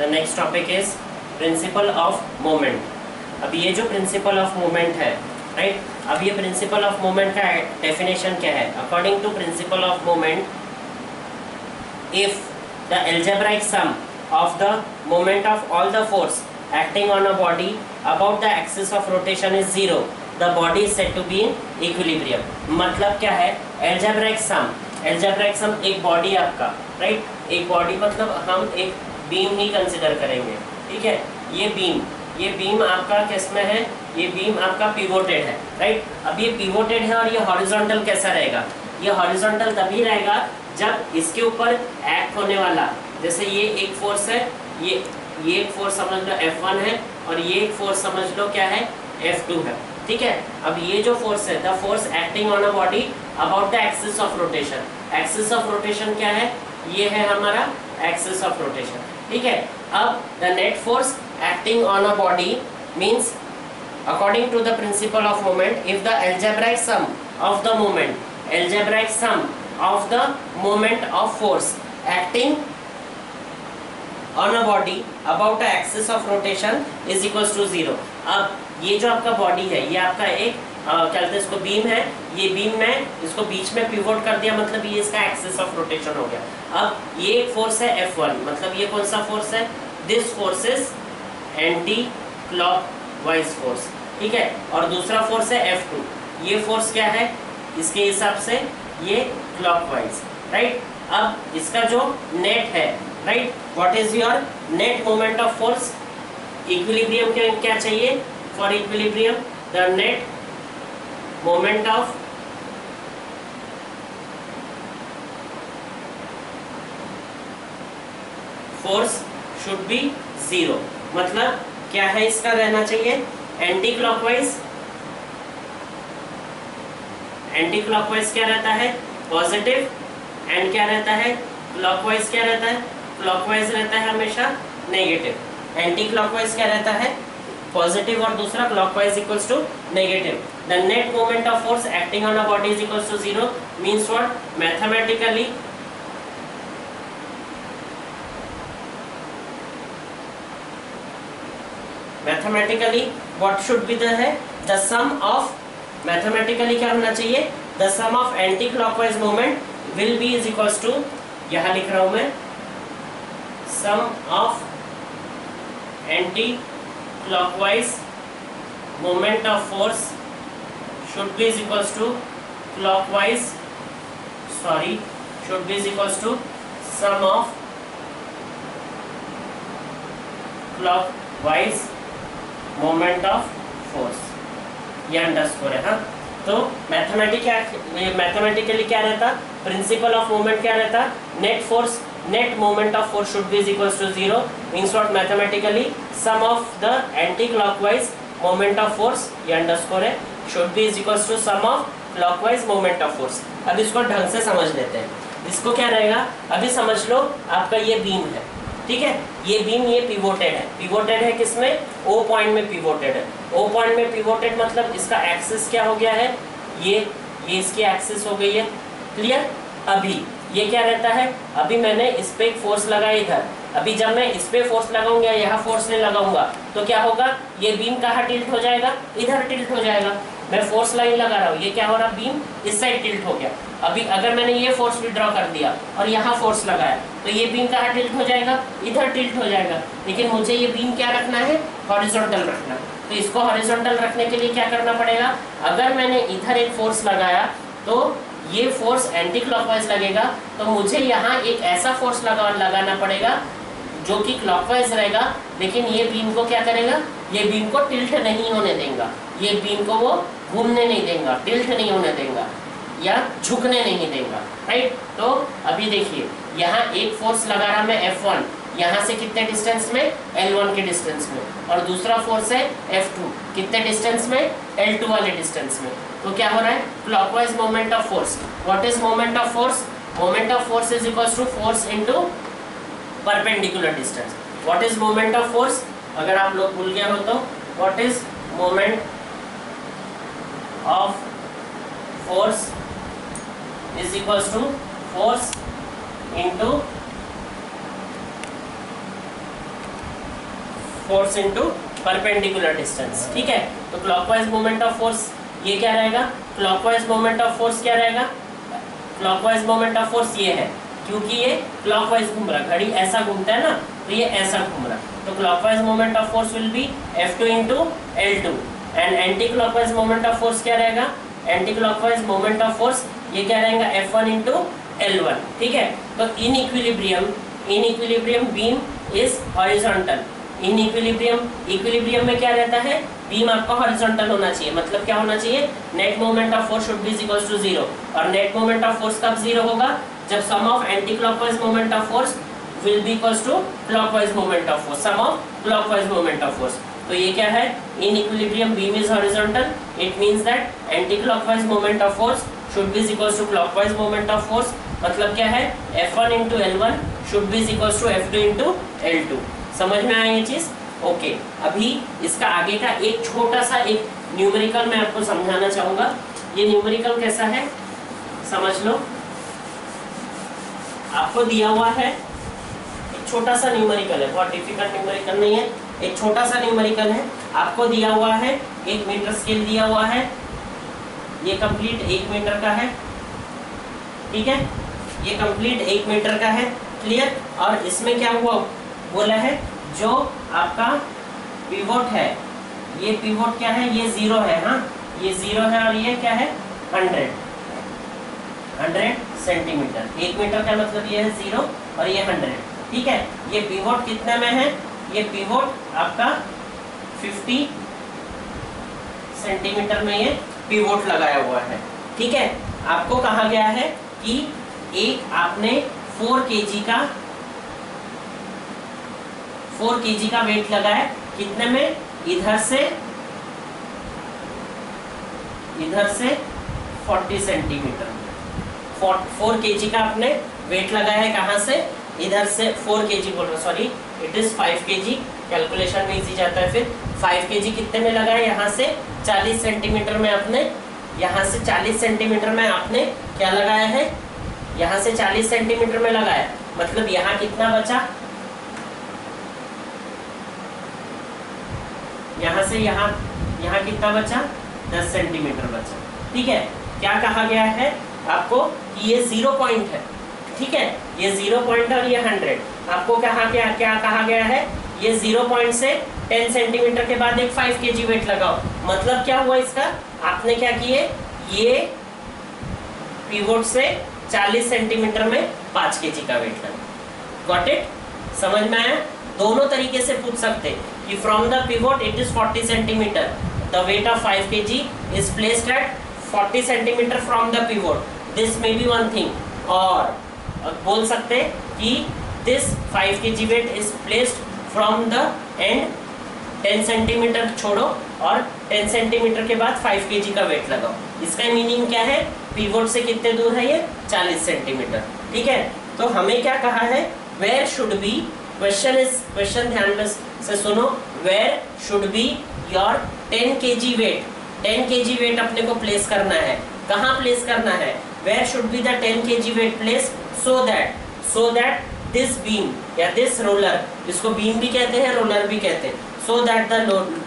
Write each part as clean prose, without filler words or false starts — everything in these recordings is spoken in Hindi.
The next topic is principle of moment. अब ये जो प्रिंसिपल ऑफ मोमेंट है, राइट, अब ये प्रिंसिपल ऑफ मोमेंट का डेफिनेशन क्या है? According to principle of moment, if the algebraic sum of the moment of all the force acting on a body about the axis of rotation is zero, the body is said to be in equilibrium। मतलब क्या है? algebraic sum एक बॉडी आपका, राइट, एक बॉडी मतलब हम एक बीम ही कंसिडर करेंगे, ठीक है। ये बीम आपका किस में है? ये बीम आपका पिवोटेड है, राइट। अब ये पिवोटेड है और ये हॉरिजॉन्टल कैसा रहेगा? ये हॉरिजॉन्टल तभी रहेगा जब इसके ऊपर एक्ट होने वाला, जैसे ये एक फोर्स है, ये एक फोर्स समझ लो F1 है और ये एक फोर्स समझ लो क्या है? F2 है, ठीक है। अब ये जो फोर्स है, the force acting on a body about the axis of rotation. Axis of rotation क्या है? ये है हमारा एक्सिस ऑफ रोटेशन, ठीक है। अब the net force acting on a body means according to the principle of moment, if the algebraic sum of the moment of force acting on a body about the axis of rotation is equals to zero। अब ये जो आपका बॉडी है, ये आपका एक क्या कहते हैं इसको, बीम है। ये बीम में इसको बीच में पिवोट कर दिया, मतलब ये इसका एक्सिस ऑफ रोटेशन हो गया। अब ये एक फोर्स है F1, मतलब ये कौन सा फोर्स है? This force is anti clockwise force, ठीक है। और दूसरा फोर्स है F2, ये फोर्स क्या है? इसके हिसाब से ये क्लॉकवाइज, राइट। अब इसका जो नेट है, right, what is your net moment of force? Equilibrium क्या चाहिए? For equilibrium the net moment of force should B zero. मतलब क्या है इसका रहना चाहिए? एंटी क्लॉकवाइज क्या रहता है? पॉजिटिव। एंड क्या रहता है? क्लॉकवाइज क्या रहता है? क्लॉकवाइज रहता है हमेशा नेगेटिव। एंटी क्लॉकवाइज क्या रहता है? पॉजिटिव, और दूसरा clockwise equals to negative. The net moment of force acting on a body is equals to zero means what? Mathematically what should be the sum of, mathematically क्या होना चाहिए? the sum of anti clockwise moment will be is equals to, यहाँ लिख रहा हूं मैं, sum of anti clockwise moment of force should be is equals to should be is equals to sum of clockwise moment of force, ये अंडरस्कोर है। हाँ, तो मैथमेटिकली क्या रहता? प्रिंसिपल ऑफ मोमेंट क्या रहता? Net moment of force should be is equals to zero means what? Mathematically sum of the anti clockwise moment of force, ये अंडरस्कोर है, should be is equals to sum of clockwise moment of force. अब इसको ढंग से समझ लेते हैं। इसको क्या रहेगा? अभी समझ लो आपका ये बीम है, ठीक है। ये बीम ये पिवोटेड है। पिवोटेड है किसमें? ओ पॉइंट में पिवोटेड है। ओ पॉइंट में पिवोटेड मतलब इसका एक्सिस क्या हो गया है? ये इसकी एक्सिस हो गई है, क्लियर। अभी ये क्या रहता है? अभी मैंने इस पे एक फोर्स लगाया इधर, अभी जब मैं इस पे फोर्स लगाऊंगा, यहाँ फोर्स नहीं लगाऊंगा, तो क्या होगा? ये बीम कहाँ टिल्ट हो जाएगा? इधर टिल्ट हो जाएगा। मैं फोर्स लाइन लगा रहा हूँ, ये क्या हो रहा? बीम इस साइड टिल्ट हो गया। अभी अगर मैंने ये फोर्स विड्रॉ कर दिया और यहाँ फोर्स लगाया, तो ये बीम कहाँ टिल्ट हो जाएगा? इधर टिल्ट हो जाएगा। लेकिन मुझे ये बीम क्या रखना है? हॉरिजॉन्टल रखना। तो इसको हॉरिजॉन्टल रखने के लिए क्या करना पड़ेगा? अगर मैंने इधर एक फोर्स लगाया तो ये फोर्स एंटी क्लॉकवाइज लगेगा, तो मुझे यहाँ एक ऐसा फोर्स लगाना पड़ेगा जो कि क्लॉकवाइज रहेगा, लेकिन ये बीम को क्या करेगा? ये बीम को टिल्ट नहीं होने देगा, ये बीम को वो घूमने नहीं देगा, टिल्ट नहीं होने देगा या झुकने नहीं देगा, राइट। तो अभी देखिए, यहाँ एक फोर्स लगा रहा मैं F1, यहाँ से कितने डिस्टेंस में? L1 के डिस्टेंस में, और दूसरा फोर्स है F2, कितने डिस्टेंस में? L2 वाले डिस्टेंस में। तो क्या हो रहा है? Clockwise moment of force. What is moment of force? Moment of force is equals to force into perpendicular distance. What is moment of force? अगर आप लोग भूल गए हो तो what is moment of force is equals to force into force into perpendicular distance. ठीक है, तो क्लॉकवाइज मोमेंट ऑफ फोर्स ये क्या रहेगा, क्लॉकवाइज मोमेंट ऑफ फोर्स क्या रहेगा, क्लॉकवाइज मोमेंट ऑफ फोर्स ये है, क्योंकि ये क्लॉकवाइज घूम रहा, घड़ी ऐसा घूमता है ना, तो ये ऐसा घूम रहा, तो clockwise moment of force will B F2 into L2 and anti clockwise moment of force क्या रहेगा, anti clockwise moment of force ये क्या रहेगा F1 into L1। ठीक है, तो इन equilibrium beam is horizontal, in equilibrium में क्या रहता है, बीम आपका हॉरिजॉन्टल होना चाहिए, मतलब क्या होना चाहिए, net moment of force should be equals to 0, और नेट मोमेंट ऑफ फोर्स कब 0 होगा, जब sum of anti clockwise moment of force will be equals to clockwise moment of force, sum of clockwise moment of force. तो ये क्या है, in equilibrium beam is horizontal, it means that anti clockwise moment of force should be equals to clockwise moment of force, मतलब क्या है, F1 into L1 should be equals to F2 into L2। समझ में आया ये चीज? ओके, अभी इसका आगे का एक छोटा सा एक न्यूमेरिकल मैं आपको समझाना चाहूंगा। ये न्यूमेरिकल कैसा है समझ लो, आपको दिया हुआ है एक छोटा सा न्यूमेरिकल है, बहुत डिफिकल्ट न्यूमेरिकल नहीं है, एक छोटा सा न्यूमेरिकल है, आपको दिया हुआ है 1 मीटर स्केल दिया हुआ है, ये कंप्लीट 1 मीटर का है। ठीक है, ये कंप्लीट 1 मीटर का है, क्लियर। और इसमें क्या हुआ बोला है, जो आपका पिवोट है, ये पिवोट क्या है, ये 0 है, हाँ ये 0 है, और ये क्या है 100 सेंटीमीटर, 1 मीटर का मतलब ये है 0 और ये 100। ठीक है, ये पिवोट कितने में है, ये पिवोट आपका 50 सेंटीमीटर में ये पिवोट लगाया हुआ है। ठीक है, आपको कहा गया है कि एक आपने 4 kg का वेट लगाया, कितने में, इधर से 40 सेंटीमीटर, 4 kg का आपने वेट लगाया है, कहां से, इधर से 4 kg बोल रहा, sorry it is 5 kg, calculation में इजी जाता है। फिर 5 kg कितने में लगाया, यहाँ से 40 सेंटीमीटर में आपने, यहाँ से 40 सेंटीमीटर में आपने क्या लगाया है, यहाँ से 40 सेंटीमीटर में लगाया, मतलब यहाँ कितना बचा, यहाँ से यहाँ कितना बचा, 10 सेंटीमीटर बचा। ठीक है, क्या कहा गया है आपको कि ये 0 पॉइंट है। ठीक है, ये 0 पॉइंट और ये 100, आपको क्या कहा गया है, ये 0 पॉइंट से 10 सेंटीमीटर के बाद एक 5 kg वेट लगाओ, मतलब क्या हुआ इसका, आपने क्या किए, ये पिवोट से 40 सेंटीमीटर में 5 kg का वेट लगा। Got it? समझ में आया? दोनों तरीके से पूछ सकते कि from the pivot it is 40 centimetre, the weight of 5 kg is placed at 40 centimetre from the pivot, this may be one thing. और बोल सकते कि this 5 kg weight is placed from the end 10 centimetre छोड़ो और 10 सेंटीमीटर के बाद 5 kg का वेट लगाओ। इसका मीनिंग क्या है, पिवोट से कितने दूर है ये, 40 सेंटीमीटर। ठीक है, तो हमें क्या कहा है, वेयर शुड बी, क्वेश्चन ध्यान से सुनो, where should be your 10 kg weight, 10 kg weight अपने को प्लेस करना है, कहाँ प्लेस करना है, where should be the 10 kg weight place, so that this beam या दिस रोलर, इसको बीम भी कहते हैं रोलर भी कहते हैं, so that the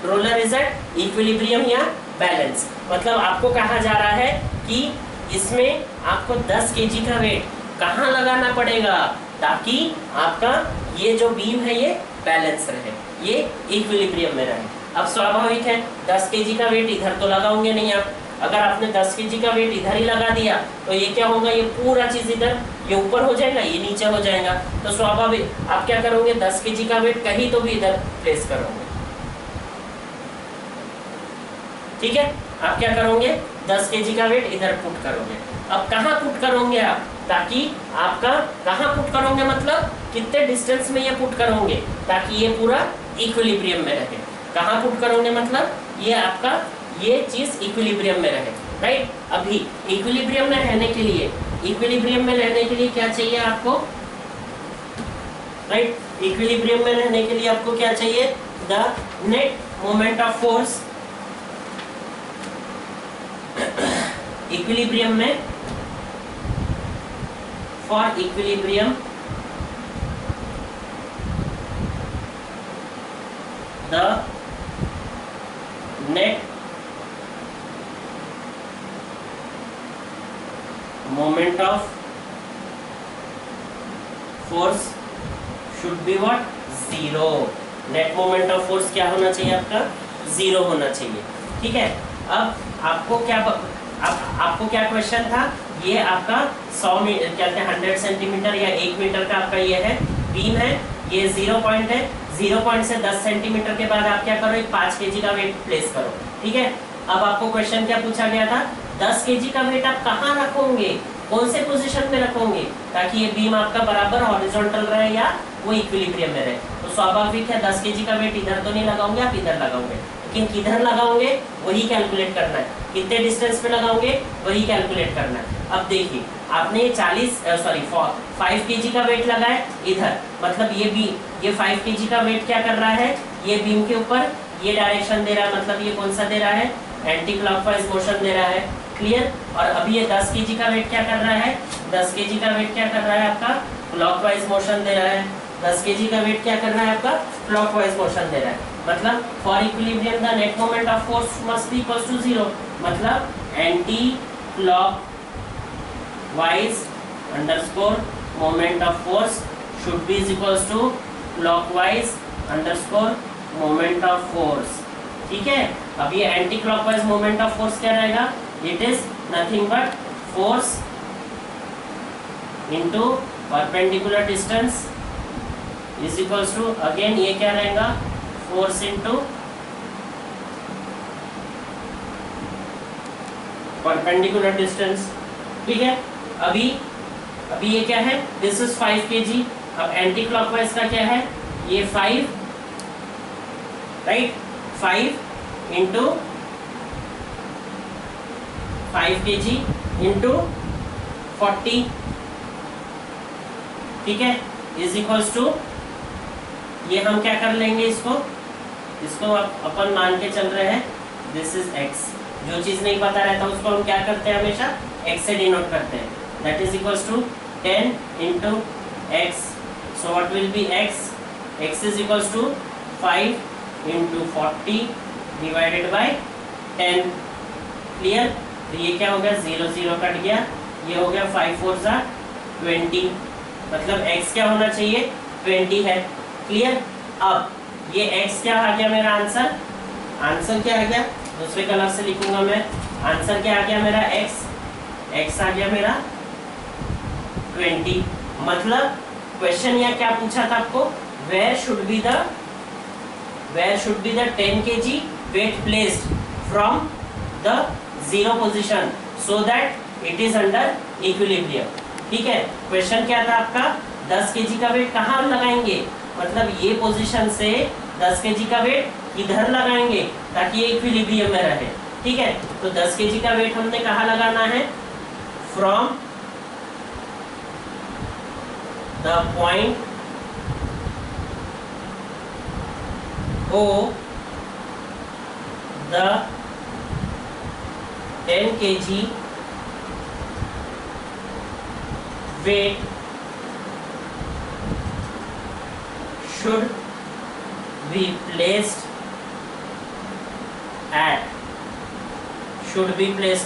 roller is at equilibrium या बैलेंस। मतलब आपको कहा जा रहा है कि इसमें आपको 10 kg का वेट कहाँ लगाना पड़ेगा, ताकि आपका ये जो बीम है ये बैलेंस रहे, ये इक्विलिब्रियम में रहे। अब स्वाभाविक है 10 kg का वेट इधर तो लगाओगे नहीं आप, अगर आपने 10 kg का वेट इधर ही लगा दिया तो ये क्या होगा, ये पूरा चीज इधर, ये ऊपर हो जाएगा, ये नीचे हो जाएगा, तो स्वाभाविक आप क्या करोगे, 10 kg का वेट कहीं तो भी इधर प्लेस करोगे। ठीक है, आप क्या करोगे, 10 kg का वेट इधर पुट करोगे। अब कहाँ पुट करोगे आप, ताकि आपका कहाँ पुट करोगे, मतलब कितने डिस्टेंस में ये पुट करोगे ताकि ये पूरा इक्विलिब्रियम में रहे। कहाँ पुट करोगे, मतलब ये आपका ये चीज इक्विलिब्रियम में रहे, राइट। अभी इक्विलिब्रियम में रहने के लिए क्या चाहिए आपको, राइट, इक्विलिब्रियम में रहने के लिए आपको क्या चाहिए, the net moment of force, equilibrium में, for equilibrium the net moment of force should be what, zero. Net moment of force क्या होना चाहिए आपका, जीरो होना चाहिए। ठीक है, अब आपको क्या क्वेश्चन था, ये आपका 100 मीटर क्या कहते हैं 100 सेंटीमीटर या 1 मीटर का आपका ये है बीम है, ये 0 पॉइंट है, 0 पॉइंट से 10 सेंटीमीटर के बाद आप क्या करो, एक 5 केजी का वेट प्लेस करो। ठीक है, अब आपको क्वेश्चन क्या पूछा गया था, 10 केजी का वेट आप कहाँ रखोगे, कौन से पोजीशन में रखोगे ताकि ये बीम आपका बराबर हॉरिजॉन्टल रहे या वो इक्विलिब्रियम में रहे। तो स्वाभाविक है 10 केजी का वेट इधर तो नहीं लगाओगे, आप इधर लगाओगे, लेकिन किधर लगाओगे वही कैलकुलेट करना है, कितने डिस्टेंस पे लगाओगे वही कैलकुलेट करना है। अब देखिए आपने 5 केजी का वेट लगाया इधर, मतलब ये 5 केजी का वेट क्या कर रहा है, ये बीम के ऊपर ये डायरेक्शन दे रहा है, मतलब ये कौन सा दे रहा है, एंटी क्लॉकवाइज मोशन दे रहा है। क्लियर। और अभी ये 10 केजी का वेट क्या कर रहा है, 10 केजी का वेट क्या कर रहा है आपका, क्लॉकवाइज मोशन दे रहा है। 10 केजी का वेट क्या कर रहा है आपका, क्लॉकवाइज मोशन दे रहा है। मतलब for equilibrium the net moment of force must be equal to 0, मतलब anti clockwise underscore moment of force should be equal to clockwise underscore moment of force. ठीक है, अब ये anti clockwise moment of force क्या रहेगा, it is nothing but force into perpendicular distance is equals to, again ये क्या रहेगा, फोर्स इनटू परपेंडिकुलर डिस्टेंस। ठीक है, अभी ये क्या है, दिस इज 5 केजी। अब एंटी क्लॉकवाइज का क्या है, ये 5 राइट, 5 इंटू 5 केजी इंटू 40। ठीक है, इज इक्वल्स टू, ये हम क्या कर लेंगे, इसको अपन मान के चल रहे हैं, दिस इज x। जो चीज नहीं पता रहता उसको हम क्या करते हैं, हमेशा x से डिनोट करते हैं। That is equals to 10 into x। So what will be x is equals to 5 into 40 divided by 10। Clear. तो ये क्या हो गया, 0 0 कट गया, ये हो गया 5 4 जा 20, मतलब x क्या होना चाहिए, 20 है। क्लियर। अब ये x क्या आ गया मेरा आंसर क्या आ गया, दूसरे कलर से लिखूंगा मैं, आंसर क्या आ गया मेरा, x आ गया मेरा 20। मतलब क्वेश्चन यहाँ क्या पूछा था आपको, where should be the 10 kg weight placed from the 0 position so that it is under equilibrium। ठीक है, क्वेश्चन क्या था आपका, 10 केजी का वेट कहाँ लगाएंगे, मतलब ये पोजीशन से 10 केजी का वेट इधर लगाएंगे ताकि ये इक्विलिब्रियम में रहे। ठीक है, तो 10 केजी का वेट हमने कहाँ लगाना है, from the point O the 10 kg weight should be placed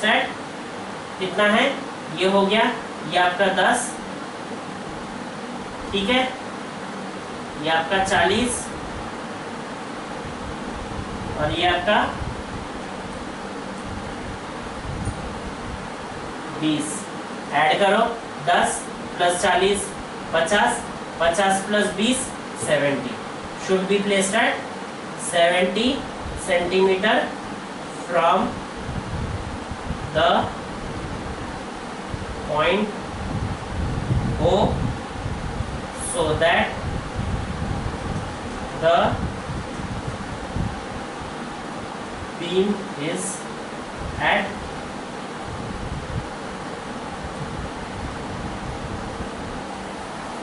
at कितना है, ये हो गया, ये आपका 10, ठीक है, ये आपका 40 और ये आपका 20। ऐड करो, 10 plus 40 50, 50 plus 20 70। Should be placed at 70 centimetre from the point O so that the beam is at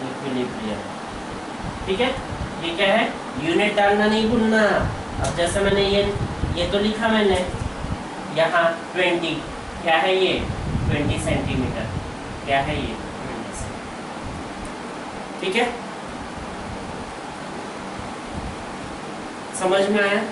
equilibrium। ठीक है, ये क्या है, यूनिट डालना नहीं भूलना। अब जैसे मैंने ये तो लिखा मैंने यहाँ 20, क्या है ये 20 सेंटीमीटर, क्या है ये 20 सेंटीमीटर। ठीक है, समझ में आया?